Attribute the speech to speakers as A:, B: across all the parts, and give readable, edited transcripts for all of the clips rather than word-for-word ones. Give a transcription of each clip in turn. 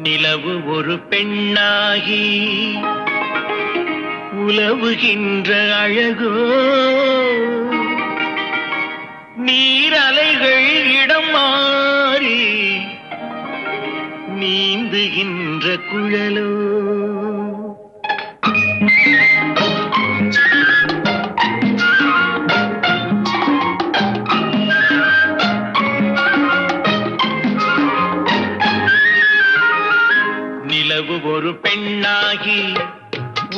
A: நிலவு ஒரு பெண்ணாகி உலவுகின்ற அழகோ, நீரலைகள் இடம் மாறி நீந்துகின்ற குழலோ. நிலவு ஒரு பெண்ணாகி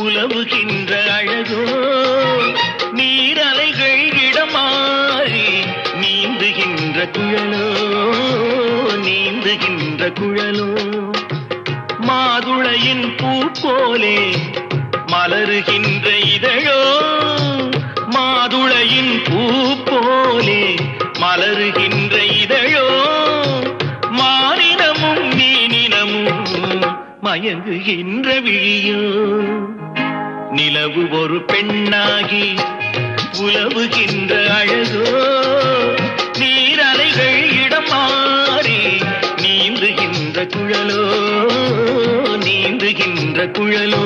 A: உலவுகின்ற அழகோ, நீரலைகள் இடமாறி நீந்துகின்ற குழலோ, நீந்துகின்ற குழலோ. மாதுளையின் பூ போலே மலருகின்ற இதழோ, மாதுளையின் பூ போலே மலருகின்ற இதழோ, மானினமும் நீனினமும் மயங்குகின்ற விழியோ. நிலவு ஒரு பெண்ணாகி உலவுகின்ற அழகோ, நீரலைகள் இடம் மாறி நீந்துகின்ற குழலோ, நீந்துகின்ற குழலோ.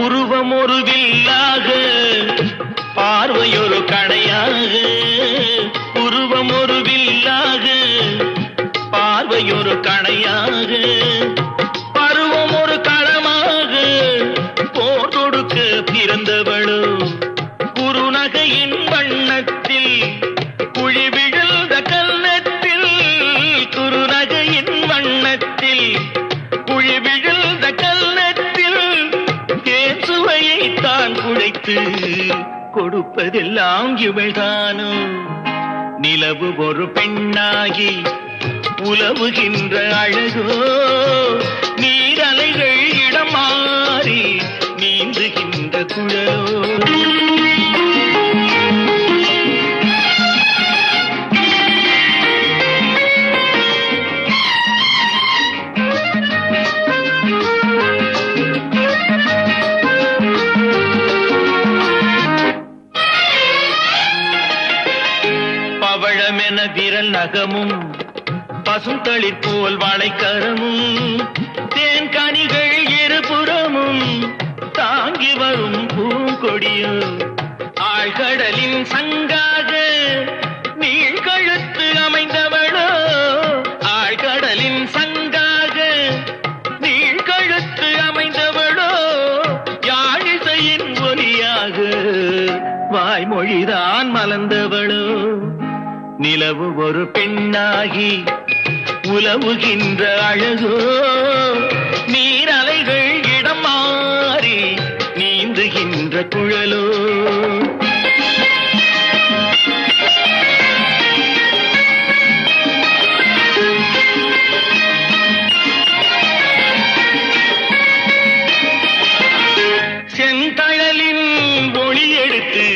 A: உருவம் ஒரு வில்லாக, பார்வையொரு கணையாக, உருவம் ஒரு வில்லாக, பார்வையொரு கணையாக, பருவம் ஒரு களமாக, போர் தொடுக்க பிறந்தவளோ. குறுநகையின் வண்ணத்தில் குழி விழுந்த கன்னத்தில், குறுநகையின் வண்ணத்தில் குழி விழுந்த கன்னத்தில் தேன் சுவையை தான் குழைத்து கொடுப்பதெல்லாம் இவள்தானோ. நிலவு ஒரு பெண்ணாகி உலவுகின்ற அழகோ, நீரலைகள் இடம் மாறி நீந்துகின்ற குழலோ. பவழமென விரல் நகமும், பசுந்தளிர் போல் வாழைக்கரமும், தேன் கனிகள் இருபுறமும் தாங்கி வரும் பூங்கொடியோ. ஆழ்கடலின் சங்காக நீழ்கழுத்து அமைந்தவளோ, ஆழ்கடலின் சங்காக நீழ்கழுத்து அமைந்தவளோ, யாழிசையின் ஒலியாக வாய்மொழிதான் மலர்ந்தவளோ. நிலவு ஒரு பெண்ணாகி உலவுகின்ற அழகோ, நீரலைகள் இடம் மாறி நீந்துகின்ற குழலோ. செந்தழலின் ஒளி எடுத்து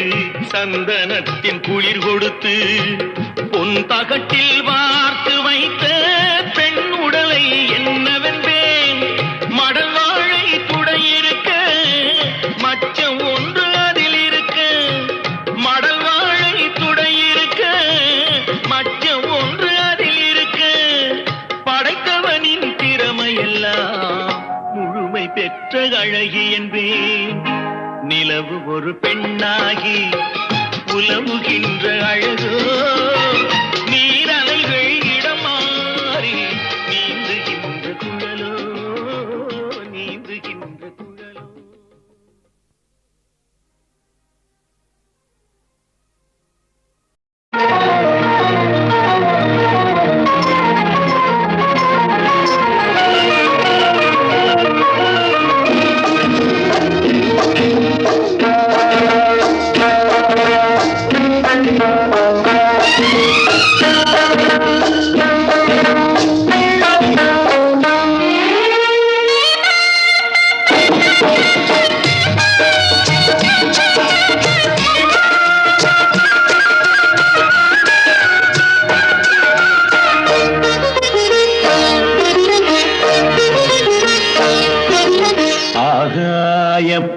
A: சந்தனத்தின் குளிர் கொடுத்து பொன் தகட்டில் வார்த்து வைத்த பெண் உடலை என்னவென்பேன். மடல் வாழை துடையிருக்க மச்சம் ஒன்று அதில் இருக்க, மடல் வாழை துடையிருக்க மச்சம் ஒன்று அதில் இருக்க, படைத்தவனின் திறமையெல்லாம் முழுமை பெற்ற அழகி என்பேன். நிலவு ஒரு பெண்ணாகி உலவுகின்ற அழகோ, நீரலைகள் இடம் மாறி நீந்துகின்ற குழலோ, நீந்துகின்ற குழலோ.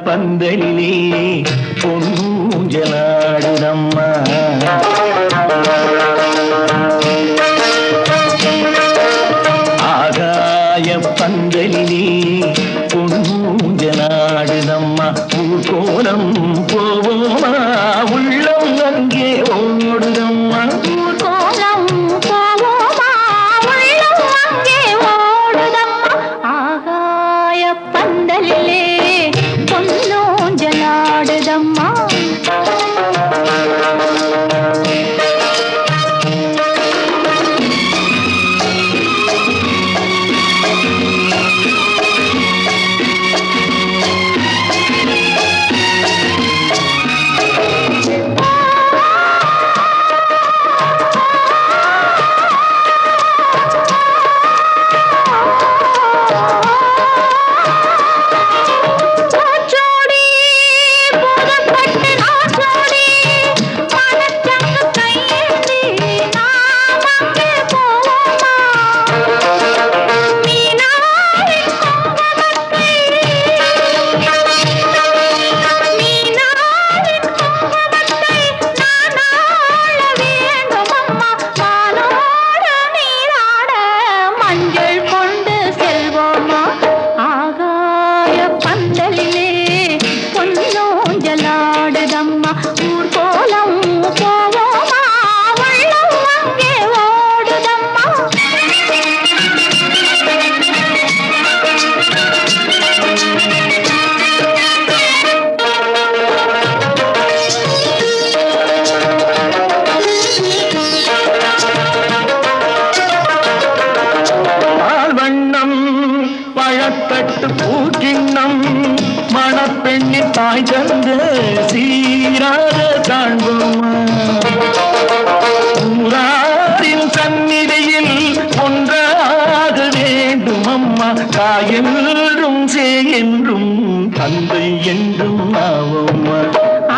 A: பந்தலிலே பொன்னூஞ்சலாடுதம்மா, ஆகாய பந்தலிலே பொன்னூஞ்சலாடுதம்மா. ஊர்கோலம் போவோமா உள்ளம் அங்கே ஓடுதம்மா,
B: ஊர்கோலம் போவோமா உள்ளம் அங்கே ஓடுதம்மா. ஆகாய பந்தலிலே பொன்னூஞ்சலாடுதம்மா.
A: மணப்பெண்ணின் தாய் தந்து சீராக காண்போமா, ஊராரின் சந்நிதியில் ஒன்றாக வேண்டும் அம்மா. தாய் என்றும் சேய் என்றும் தந்தை என்றும் ஆவோமா.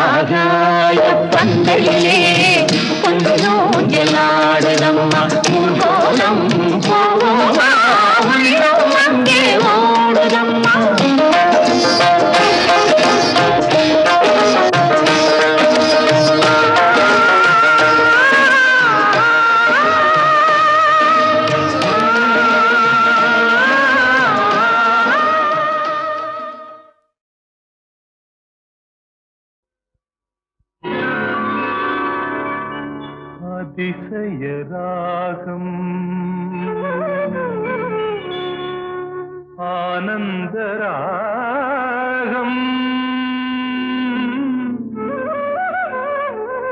A: ஆகாய பந்தலிலே பொன்னூஞ்சலாடுதம்மா, ஊர்கோலம் போவோமா உள்ளம் அங்கே ஓடுதம்மா. அதிசயராகம் ஆனந்தராகம்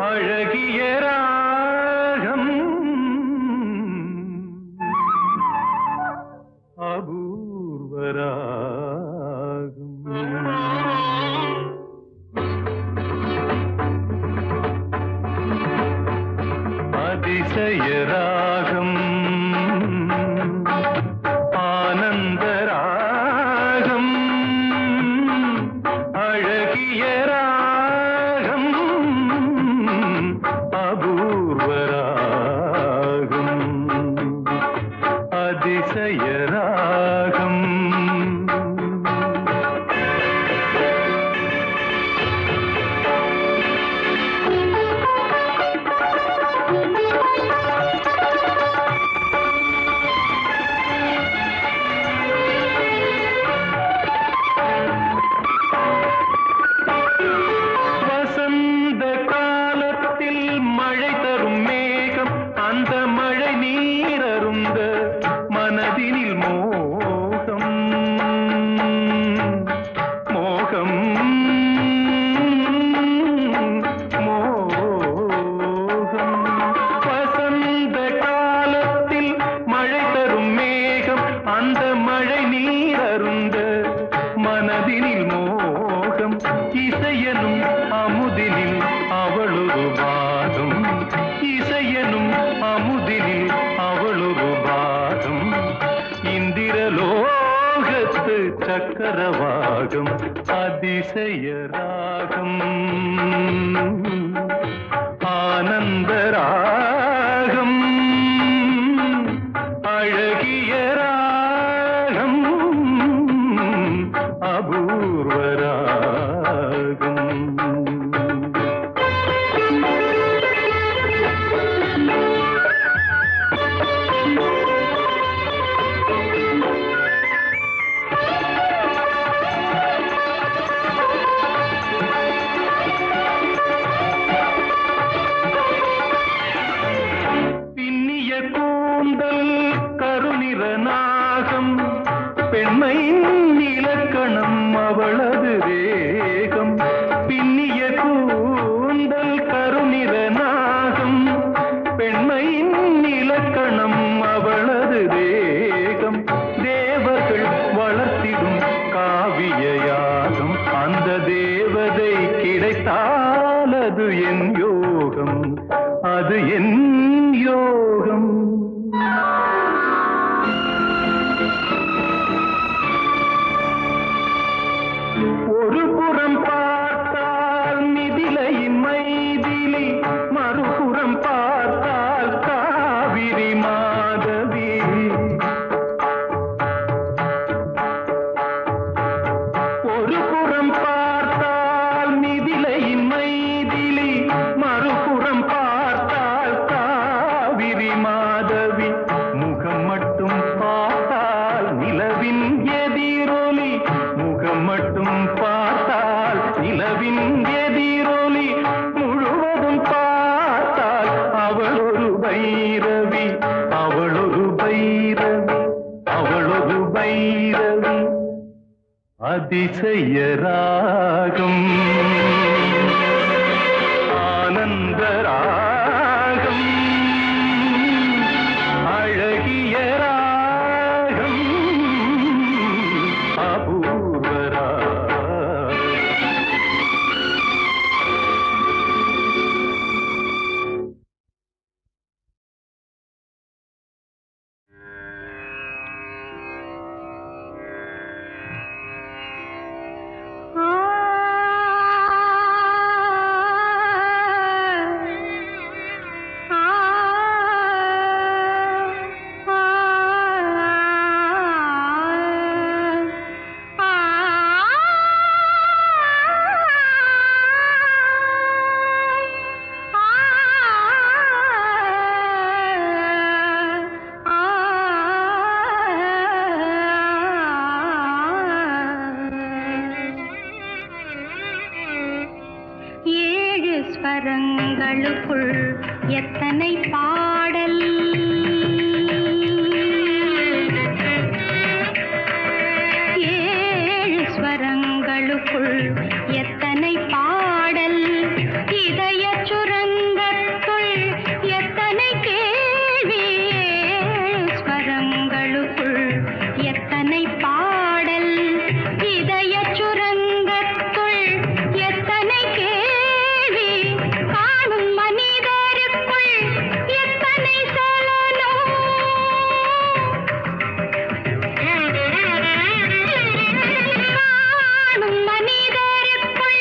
A: அழகிய ராகம் அபூர்வராகம் அதிசயராகம் ஆனந்தராகம் அழகிய ராகம் அபூர்வராகம் அதிசயராகம் மனதினில் மோகம் மோகம் மோகம் வசந்த காலத்தில் மழை தரும் மேகம் அந்த மழை நீர் அருந்த மனதினில் மோகம் இசையனும் அமுதினில் அவளொரு வாதம் இசையனும் அமுதினில் அவளொரு வாதம் இந்திரலோகத்து சக்கரவாகம் அதிசயராகம் ஆனந்தராகம் அழகிய ராகம் அபூர்வராகம் கருநிறநாகம் பெண்மையின் இலக்கணம் அவளது தேகம் பின்னிய கூந்தல் கருநிறநாகம் பெண்மையின் இலக்கணம் அவளது தேகம் தேவர்கள் வளர்த்திடும் காவியயாகம் அந்த தேவதை கிடைத்தால் அது என் யோகம் அது என் யோகம் ஒரு புறம் பார்த்தால் மிதிலையின் மைதிலி மறுபுறம் பார்த்தால் காவிரி மாதவி ஒரு புறம் பார்த்தால் மிதிலையின் மைதிலி மறுபுறம் பார்த்தால் காவிரி மாதவி முகம் மட்டும் பார்த்தால் நிலவின் எதிரொலி முகம் மட்டும் பார்த்தால் நிலவின் எதிரொலி முழுவதும் பார்த்தால் அவளொரு பைரவி அவளொரு பைரவி அவளொரு பைரவி அதிசயராகம் ஆனந்தராகம் அழகிய ராகம் அபூர்வராகம்
B: ஸ்வரங்களுக்குள் எத்தனை பாடல் ஏழு ஸ்வரங்களுக்குள் எத்தனை பாடல் இதய சுரங்கத்துள் எத்தனை கேள்வி ஏழு ஸ்வரங்களுக்குள் எத்தனை பாடல் இதய சுரங்கத்துள் எத்தனை கேள்வி காணும் மனிதருக்குள் எத்தனை சலனம் காணும் மனிதருக்குள்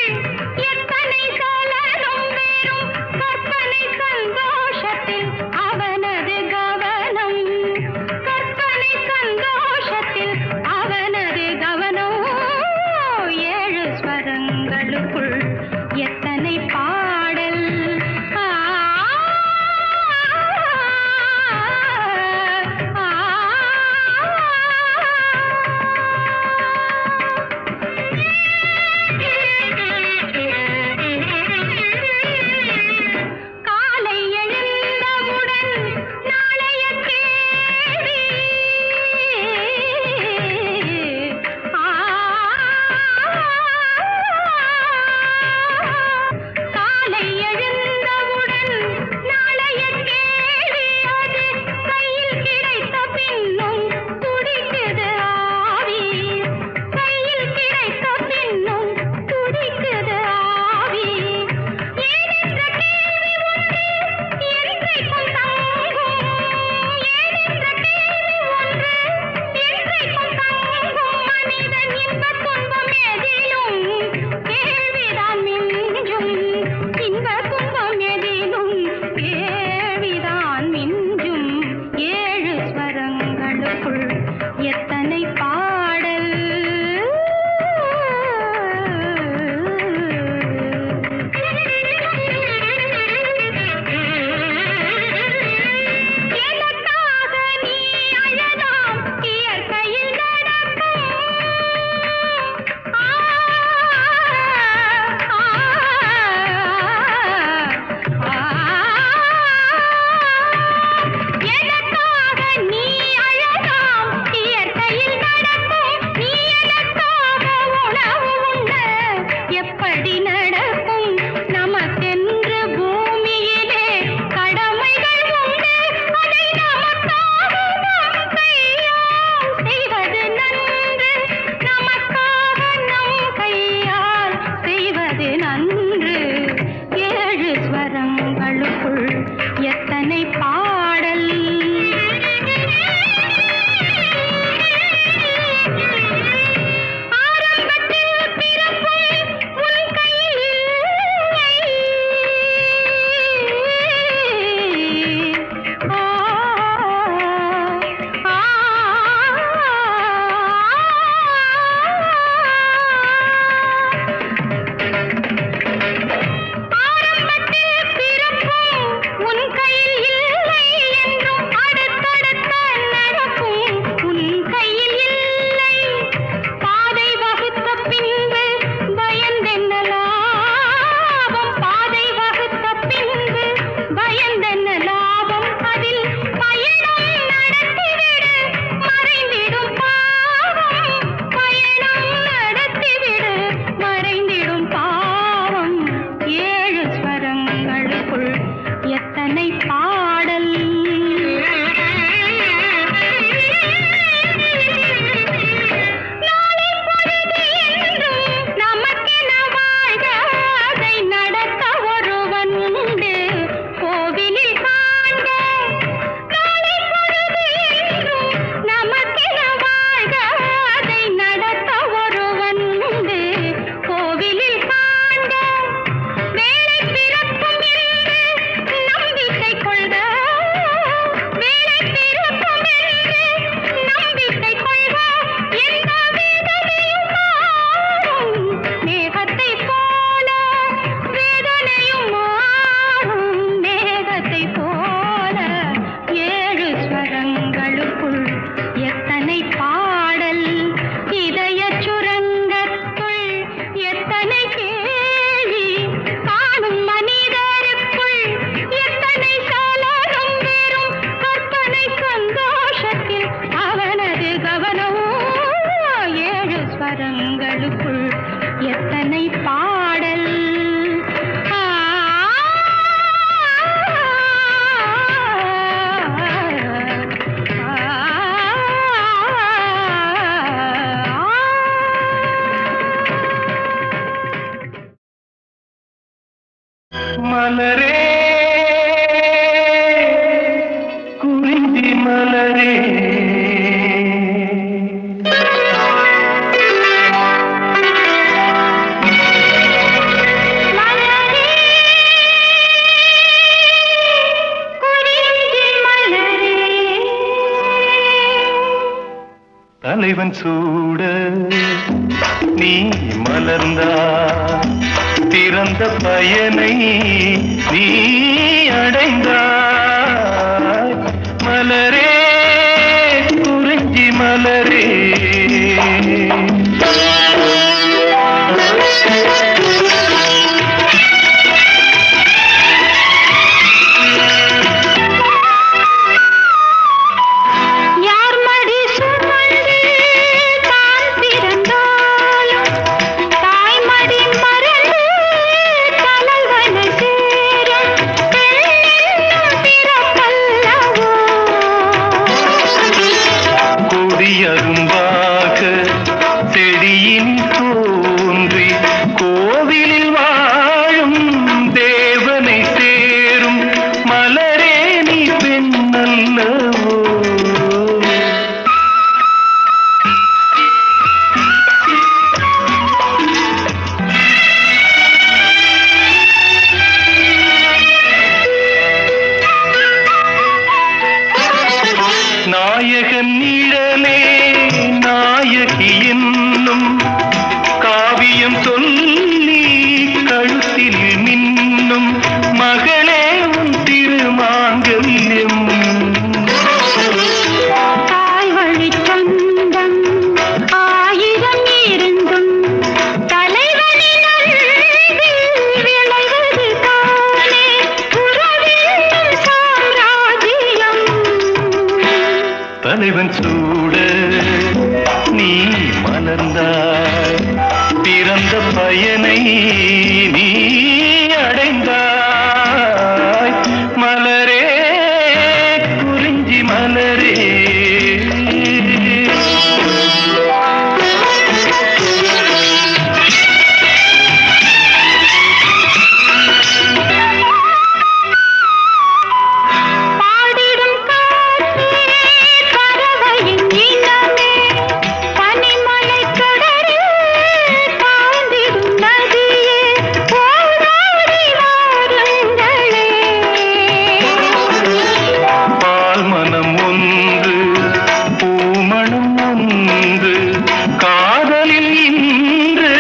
B: எத்தனை சலனம் வெறும் கற்பனை சந்தோஷத்தில் அவனது கவனம் கற்பனை சந்தோஷத்தில் அவனது கவனம் ஏழு ஸ்வரங்களுக்குள் எத்தனை பாடல் ஆ, ஆ, ஆ. காலை எழுந்தவுடன் நாளைய கேள்வி காலை எழுந்தவுடன் நாளைய கேள்வி அது கையில் கிடைத்த பின்னும் துடிக்குது ஆவி கையில் கிடைத்த பின்னும் துடிக்குது ஆவி ஏனென்ற கேள்வி ஒன்று என்றைக்கும் தங்கும் ஏனென்ற கேள்வி ஒன்று என்றைக்கும் தங்கும் மனிதன் இன்பத் துன்பம் எதிலும் கேள்விதான் மிஞ்சும் இன்பத் துன்பம் எதிலும் கேள்விதான் மிஞ்சும் ஏழு ஸ்வரங்களுக்குள் எத்தனை பாடல் எனக்காக நீ அழலாம் இயற்கையில் நடக்கும் ஆ, ஆ, ஆ. எனக்காக நீ அழலாம் இயற்கையில் நடக்கும் நீ எனக்காக உணவு உண்ண எப்படி நடக்கும் நமக்கென்று பூமியிலே கடமைகள் உண்டு அதை நமக்காக நம் கையால் செய்வது நன்று நமக்காக நம் கையால் செய்வது நன்று ஏழு ஸ்வரங்களுக்குள் எத்தனை பாடல் ஆரம்பத்தில் பிறப்பும் உன் கையில் இல்லை ஆ, ஆ, ஆரம்பத்தில் பிறப்பும் உன் கையில் இல்லை என்றும் அடுத்தடுத்த நடக்கும் உன் கையில் இல்லை பாதை வகுத்த பின்பு பயந்தென்ன லாபம் பாதை வகுத்த பின்பு பயந்தென்ன லாபம் அதில் பயணம் நடத்திவிடு மறைந்திடும் பாவம் பயணம் நடத்திவிடு மறைந்திடும் பாவம் ஏழு ஸ்வரங்களுக்குள் எத்தனை பாடல் நாளை பொழுது என்றும் நமக்கென வாழ்க அதை நடத்த ஒருவன் உண்டு கோவிலில் காண்க நாளை பொழுது என்றும் நமக்கென வாழ்க அதை நடத்த ஒருவன் உண்டு கோவிலில் காண்க வேலை பிறக்கும் என்று
A: மலரே குறிஞ்சி மலரே தலைவன் சூட நீ மலர்ந்தா திறந்த பயனை நீ அடைந்தாய் மலரே குறிஞ்சி மலரே அரும்பாக செடியின் தோன்றி கோவிலில் வாழும் தேவனை சேரும் மலரே நீ பெண்ணல்லவோ நாயகன் நிழலே நாயகி என்னும் காவியம் சொல்லி கழுத்தில் மின்னும் மகளே உன் திருமாங்கல்யம்
B: தாய் வழி சொந்தம் ஆயிரம் இருந்தும் தலைவனின் அன்பில் விளைவது தானே உறவின் சாம்ராஜ்யம்
A: தலைவன் சூட நீ மலர்ந்தாய் பிறந்த பயனை நீ அடைந்தாய் மலரே குறிஞ்சி மலரே காதலில் இன்று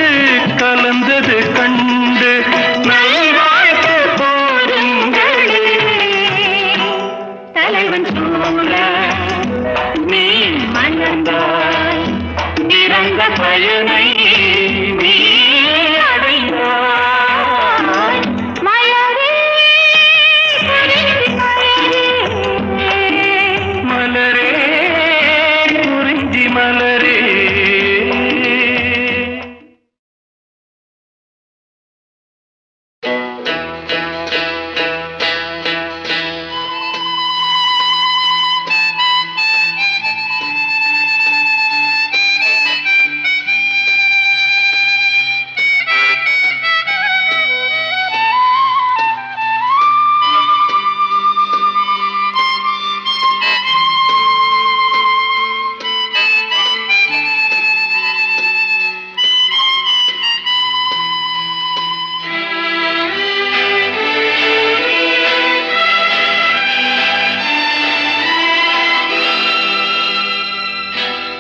A: கலந்தது கண்டு நல்வாழ்த்து போருங்களே
B: தலைவன் சூழ
A: நீ மலர்ந்தாய் இறந்த பயனை நீ அடைந்தாய்
B: மலரே குறிஞ்சி
A: மலரே குறிஞ்சி மலரே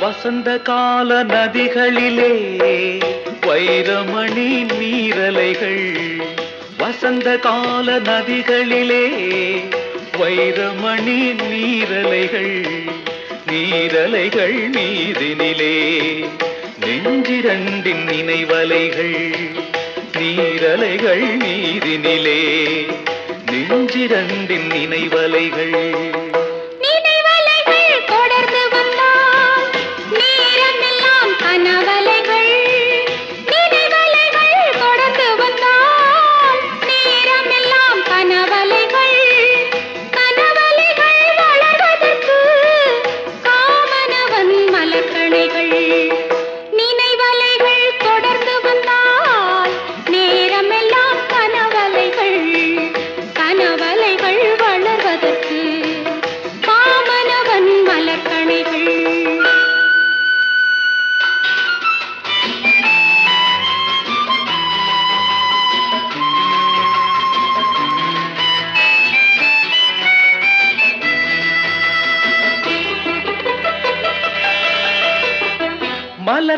A: வசந்த கால நதிகளிலே வைரமணி நீரலைகள் வசந்த கால நதிகளிலே வைரமணி நீரலைகள் நீரலைகள் மீதினிலே நெஞ்சிரண்டின் நினைவலைகள் நீரலைகள் மீதினிலே நெஞ்சிரண்டின் நினைவலைகள்
B: கனவலைகள் நினைவலைகள் தொடர்ந்து வந்தால் நேரமெல்லாம் கனவலைகள் கனவலைகள் வளர்வதற்கு காமனவன் மலர்கணைகள் நினைவலைகள் தொடர்ந்து வந்தால் நேரமெல்லாம் கனவலைகள்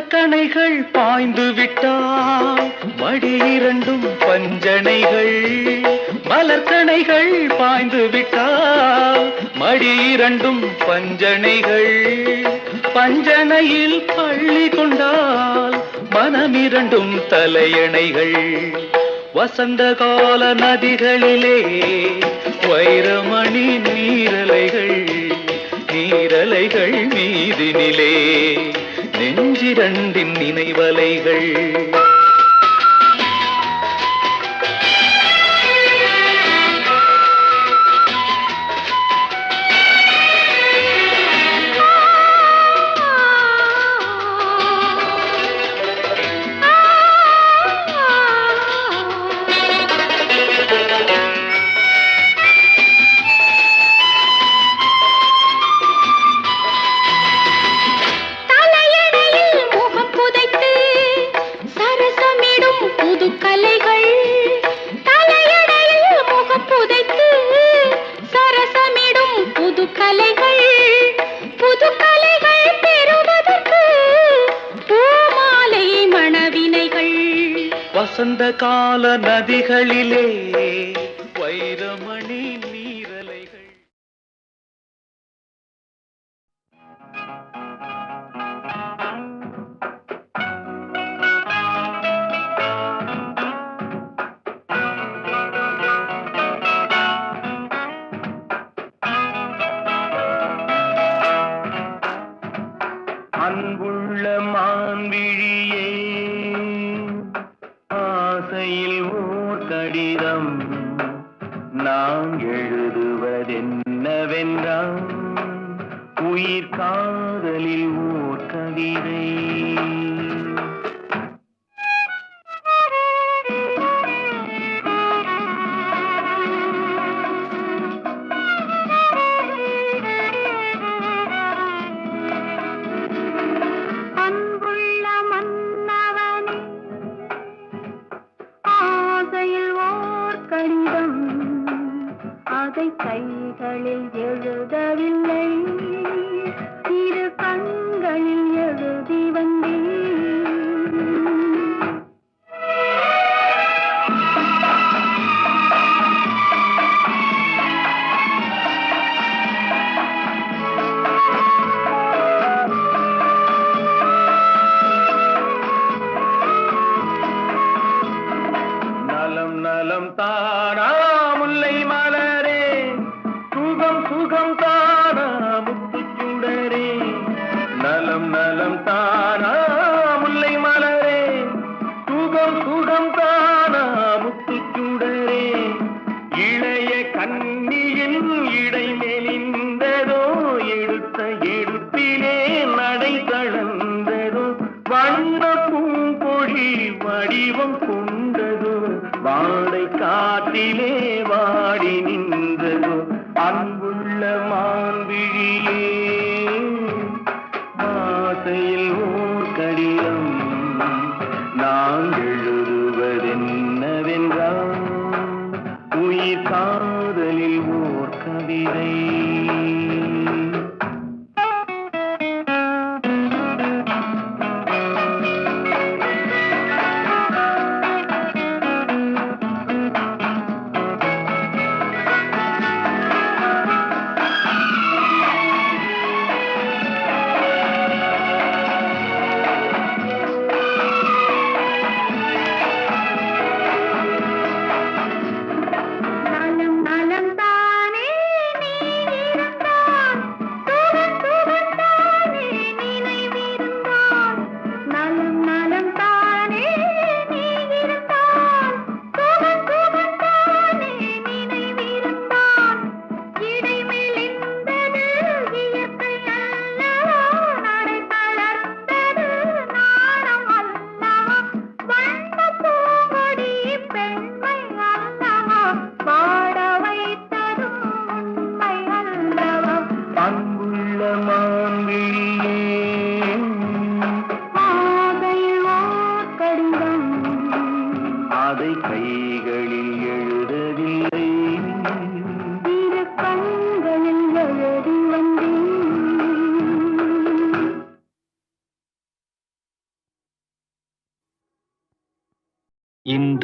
A: மலர்கணைகள் பாய்ந்து விட்டால் மடி இரண்டும் பஞ்சனைகள். மலர்கணைகள் பாய்ந்து விட்டால் மடி இரண்டும் பஞ்சனைகள். பஞ்சனையில் பள்ளி கொண்டால் மனமிரண்டும் தலையணைகள். வசந்த கால நதிகளிலே வைரமணி நீரலைகள். நீரலைகள் மீதினிலே நெஞ்சிரண்டின் நினைவலைகள். வசந்த கால நதிகளிலே வைரமணி நீரலைகள். அன்புள்ள மான்விழியே, ஆசையில் ஓர் கடிதம் நான் எழுதுவதென்னவென்றால் உயிர் காதலில் ஓர் கவிதை.
B: அதை கைகளில் எழுதவில்லை, இரு கண்களில் எழுதி வந்தேன்.
A: நலம் நலம் தானா முல்லை மலரே, சுகம் சுகம் தானா முத்துச்சுடரே. நலம் நலம் தானா முல்லை மலரே, சுகம் சுகம் தானா முத்துச்சுடரே. இளைய கண்ணியின் இடை மெலிந்ததோ, எடுத்த எடுப்பிலே நடை தளர்ந்ததோ. வண்ண பூங்கொடி வடிவம் கொண்டதோ, வாடை காற்றிலே வாடி நின்றதோ. அன்புள்ள மான்விழியே, ஆசையில் ஓர் கடிதம் நான் எழுதுவதென்னவென்றால் உயிர் காதலில் ஓர் கவிதை.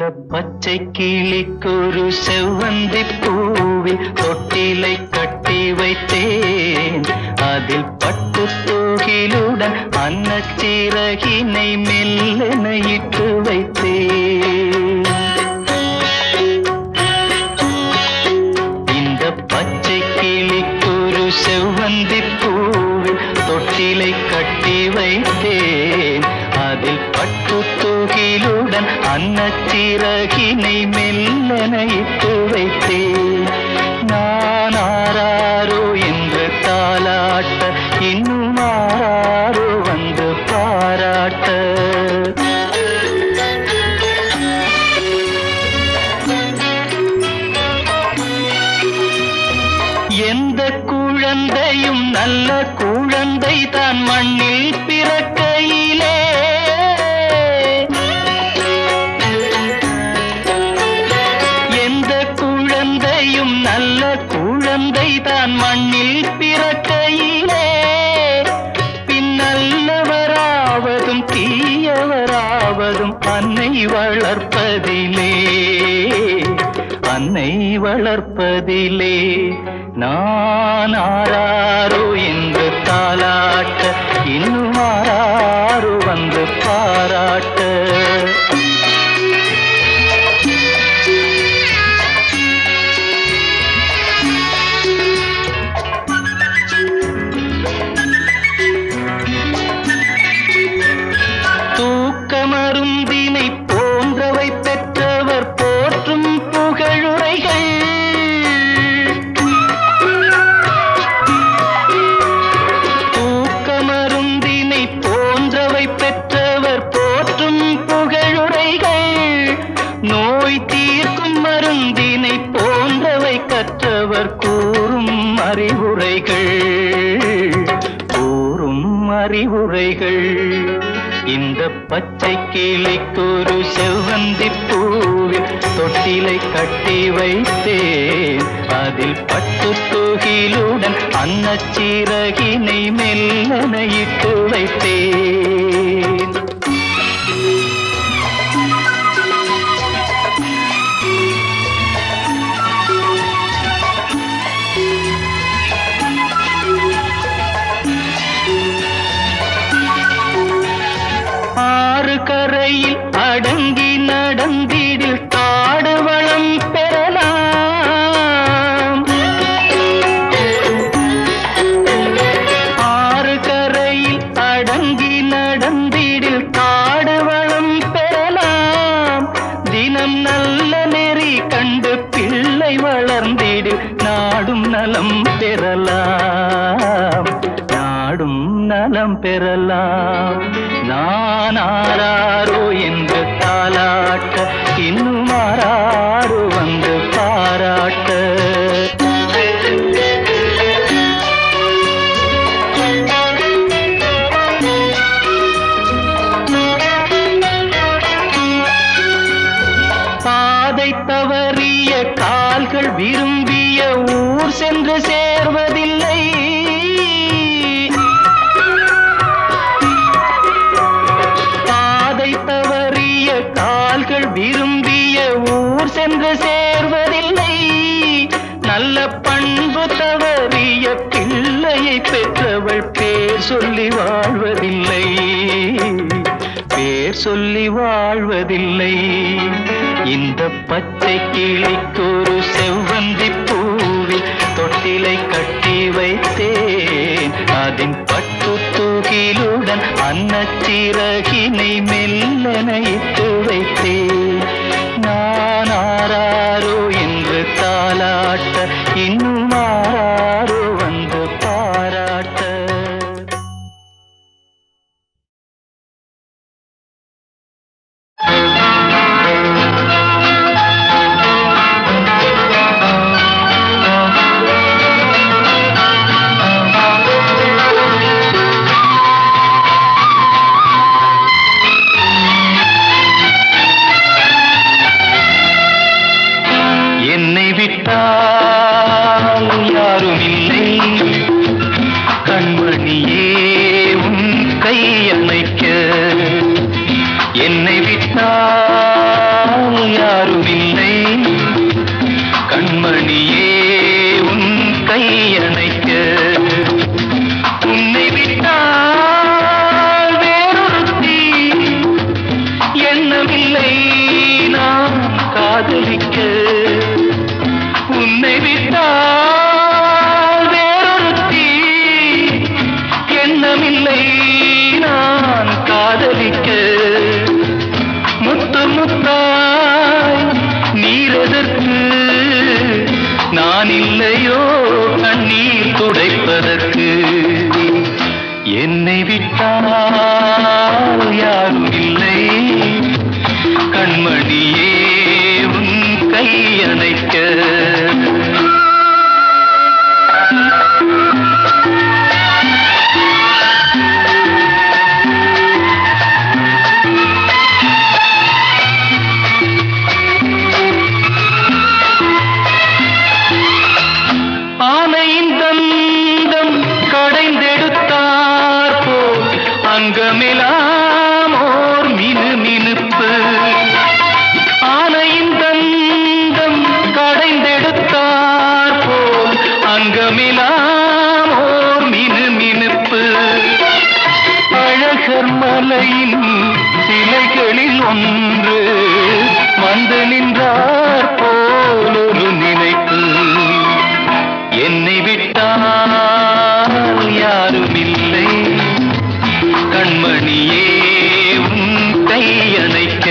C: பச்சை கிளிக்கொரு செவ்வந்தி பூவில் தொட்டிலை கட்டி வைத்தேன். அதில் பட்டு தூகிலுடன் அன்னச்சிறகினை மெல்லென இட்டு வைத்தேன். இந்த பச்சை கிளிக்கொரு செவ்வந்தி பூவில் தொட்டிலை கட்டி வைத்தேன். அதில் பட்டு தூகிலுடன் அன்னச்சிறகினை மெல்லென இட்டு வைத்தேன். நான் ஆராரோ என்று தாலாட்ட, இன்னும் ஆராரோ வந்து பாராட்ட. எந்த குழந்தையும் நல்ல குழந்தை தான் மண்ணில் பிறக்கையிலே. எந்த குழந்தையும் நல்ல குழந்தை தான் மண்ணில் பிறக்கையிலே. பின்னல்லவராவதும் தீயவராவதும் அன்னை வளர்ப்பதிலே, அன்னை வளர்ப்பதிலே. நான் ஆராரோ என்று தாலாட்ட, இன்னும் ஆராரோ வந்து பாராட்ட. தூக்கமருந்தினை போன்றவை பெற்றவர் போற்றும் புகழுரைகள். தூக்கமருந்தினை போன்றவை பெற்றவர் போற்றும் புகழுரைகள். நோய் தீர்க்கும் மருந்தினை போன்றவை கற்றவர் கூறும் அறிவுரைகள், கூறும் அறிவுரைகள். இந்த பச்சை கிளிக்கொரு செவ்வந்தி பூவில் தொட்டிலை கட்டி வைத்தேன். அதில் பட்டு தூகிலுடன் அன்னச்சிறகினை மெல்லென இட்டு வைத்தேன். ஆறு கரையில் அடங்கி நடந்திடில் காடு வளம் பெறலாம். ஆறு கரையில் அடங்கி நடந்திடில் காடு வளம் பெறலாம். தினம் நல்ல நெறி கண்டு பிள்ளை வளர்ந்திடில் நாடும் நலம் பெறலாம், நாடும் நலம் பெறலாம். நான் ஆராரோ என்று தாலாட்ட, இன்னும் ஆராரோ வந்து பாராட்ட. பாதை தவறிய கால்கள் விரும்பிய ஊர் சென்று சேர்வதில்லை. தவறிய கால்கள் விரும்பிய ஊர் சென்று சேர்வதில்லை. நல்ல பண்பு தவறிய பிள்ளையை பெற்றவள் பேர் சொல்லி வாழ்வதில்லை, பேர் சொல்லி வாழ்வதில்லை. இந்த பச்சை கிளிக்கொரு செவ்வந்தி பூவில் தொட்டிலை கட்டி வைத்தேன். அதன் பட்டு தூகிலுடன் அன்னச்சிறகினை மெல்லென இட்டு வைத்தேன். நான் ஆராரோ என்று தாலாட்ட, இன்னும் ஆராரோ வந்து பாராட்ட. என்னை விட்டால் கையணைக்க உன்னை விட்டால் வேறொருத்தி எண்ணமில்லை நான் காதலிக்க உன்னை விட்டால் வேறொருத்தி எண்ணமில்லை நான் காதலிக்க முத்து முத்தாய் நீரெதற்கு நான் இல்லையோ கண்ணீர் துடைப்பதற்கு என்னை விட்டால் யாரும் இல்லை கண்மணியே உன் கையணைக்க ஆனையின் தந்தம் கடைந்தெடுத்தார் போல் அங்கமெல்லாம் ஓர் மினுமினுப்பு ஆனையின் தந்தம் கடைந்தெடுத்தார் போல் அங்கமெல்லாம் ஓர் மினுமினுப்பு அழகர் மலையின் சிலைகளில் ஒன்று வந்து நின்றார் போல் ஒரு நினைப்பு என்னை விட்டால் யாரும் இல்லை கண்மணியே உன் கையணைக்க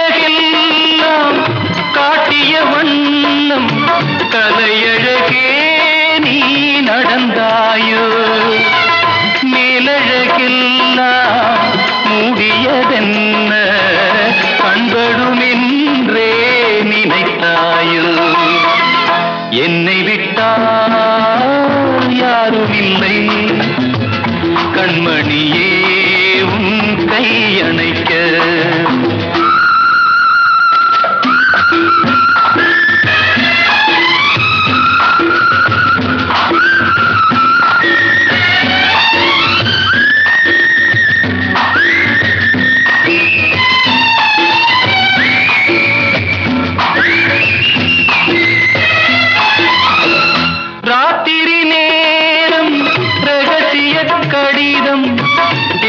C: காலழகெல்லாம் காட்டிய வண்ணம் கலையழகே நீ நடந்தாயோ மேலழகெல்லாம் மூடியதென்ன கண்படுமென்றே நினைத்தாயோ என்னை விட்டால் யாரும் இல்லை கண்மணியே உன் கையணைக்க ராத்திரி நேரம் ரகசிய கடிதம்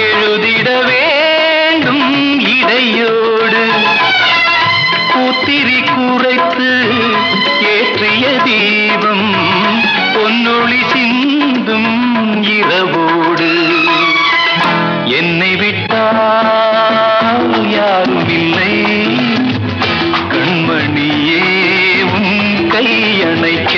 C: எழுதிட வேண்டும் இடையோடு பூத்திரி குறைத்து ஏற்றிய தீபம் பொன்னொளி சிந்தும் இரவோடு என்னை விட்டால் யாரும் இல்லை கண்மணியே உன் கையணைக்க